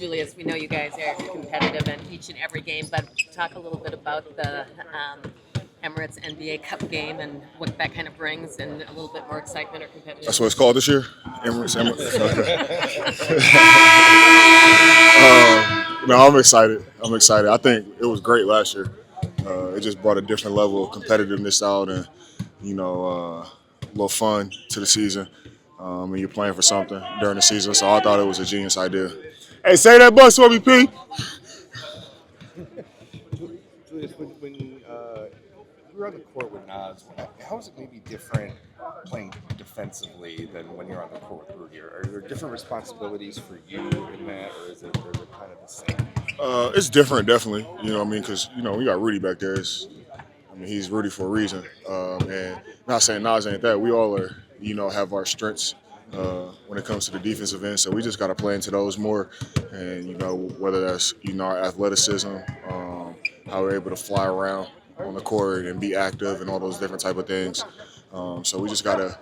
Julius, we know you guys are competitive in each and every game, but talk a little bit about the Emirates NBA Cup game and what that kind of brings, and a little bit more excitement or competitive. That's what it's called this year? Emirates. No, I'm excited. I think it was great last year. It just brought a different level of competitiveness out and, a little fun to the season. And you're playing for something during the season. So I thought it was a genius idea. Hey, say that bus for me, P. Julius, when you were on the court with Nas, how is it maybe different playing defensively than when you're on the court with Rudy? Are there different responsibilities for you in that, or is it kind of the same? It's different, definitely. You know what I mean? Because, we got Rudy back there. He's Rudy for a reason. And not saying Nas ain't that. We all are, have our strengths when it comes to the defensive end. So we just got to play into those more. And, whether that's, our athleticism, how we're able to fly around on the court and be active and all those different type of things. So we just got to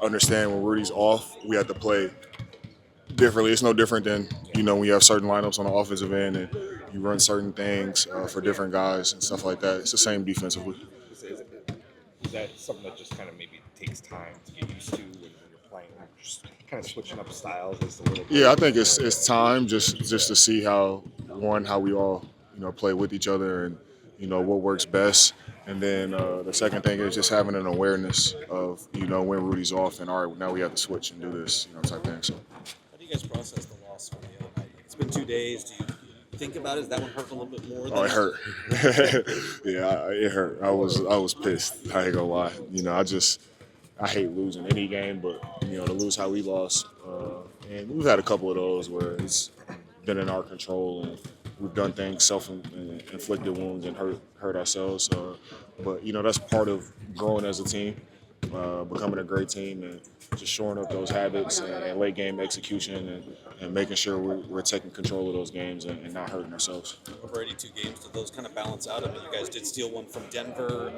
understand when Rudy's off, we have to play differently. It's no different than, when you have certain lineups on the offensive end and you run certain things for different guys and stuff like that. It's the same defensively. Is that something that just kind of maybe takes time to get used to when you're playing, just kind of switching up styles as the little? Yeah, I think it's time just to see how we all play with each other and what works best. And then the second thing is just having an awareness of when Rudy's off and all right, now we have to switch and do this type thing. So. How do you guys process the loss from the other night? It's been 2 days. Do you think about it? Does that one hurt a little bit more? Oh, it hurt. Yeah, it hurt. I was pissed. I ain't gonna lie. I hate losing any game, but to lose how we lost, and we've had a couple of those where it's been in our control and we've done things self-inflicted wounds and hurt ourselves. But that's part of growing as a team, becoming a great team, and just shoring up those habits and late game execution and making sure we're taking control of those games and not hurting ourselves. Over 82 games, did those kind of balance out? I mean, you guys did steal one from Denver,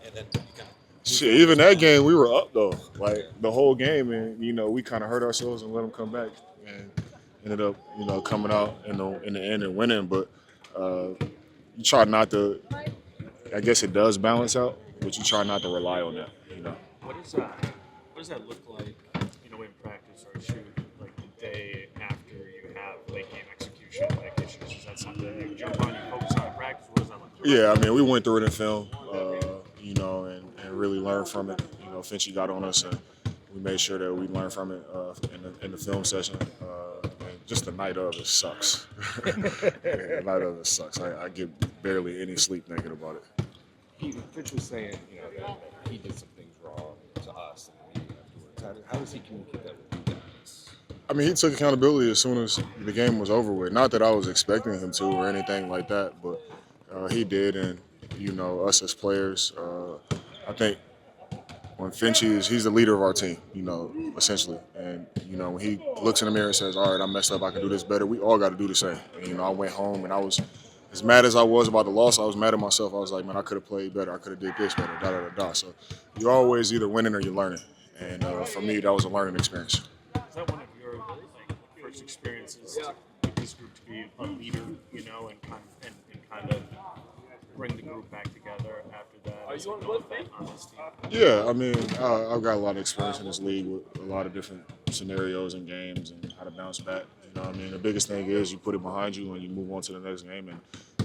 and then you kind of. Shit, even that game we were up though, like the whole game, and we kind of hurt ourselves and let them come back, and ended up coming out in the end and winning. But you try not to. I guess it does balance out, but you try not to rely on that. What does that look like, in practice or shoot, like the day after you have late game execution like issues? Is that something you jump on, you focus on in practice? What does that look like? Yeah, we went through it in film, and really learned from it. Finchie got on us, and we made sure that we learned from it in the film session. And just the night of it sucks. The night of it sucks. I get barely any sleep thinking about it. Finch was saying, that he did some things wrong to us. How does he communicate that with you guys? He took accountability as soon as the game was over with. Not that I was expecting him to or anything like that, but he did. And, us as players, I think when Finchie he's the leader of our team, essentially. And, when he looks in the mirror and says, all right, I messed up, I can do this better, we all got to do the same. And, I went home and I was, as mad as I was about the loss, I was mad at myself. I was like, man, I could have played better. I could have did this better, da-da-da-da. So you're always either winning or you're learning. And for me, that was a learning experience. Is that one of your first experiences with this group to be a leader, and kind of bring the group back together after that on this team? Yeah, I've got a lot of experience in this league with a lot of different scenarios and games and how to bounce back. The biggest thing is you put it behind you and you move on to the next game and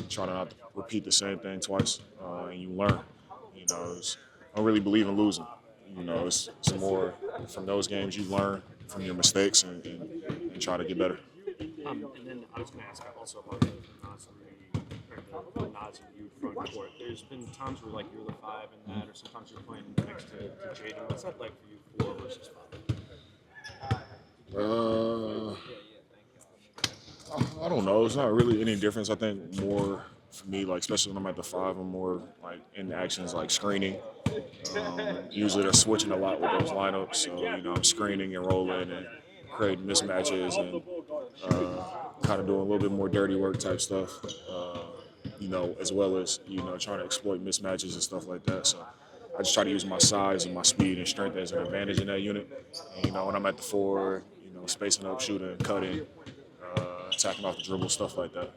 try to not repeat the same thing twice, and you learn. I don't really believe in losing. It's more from those games you learn from your mistakes and try to get better. And then I was going to ask also about the Nas and you Frontcourt. There's been times where you're the 5 in that, or sometimes you're playing next to Jaden. What's that like for you, 4 versus 5? I don't know. It's not really any difference. I think more for me, especially when I'm at the 5, I'm more in actions like screening. Usually they're switching a lot with those lineups, so I'm screening and rolling and creating mismatches and kind of doing a little bit more dirty work type stuff. As well as trying to exploit mismatches and stuff like that. So I just try to use my size and my speed and strength as an advantage in that unit. And, when I'm at the 4, spacing up, shooting, cutting, attacking off the dribble, stuff like that.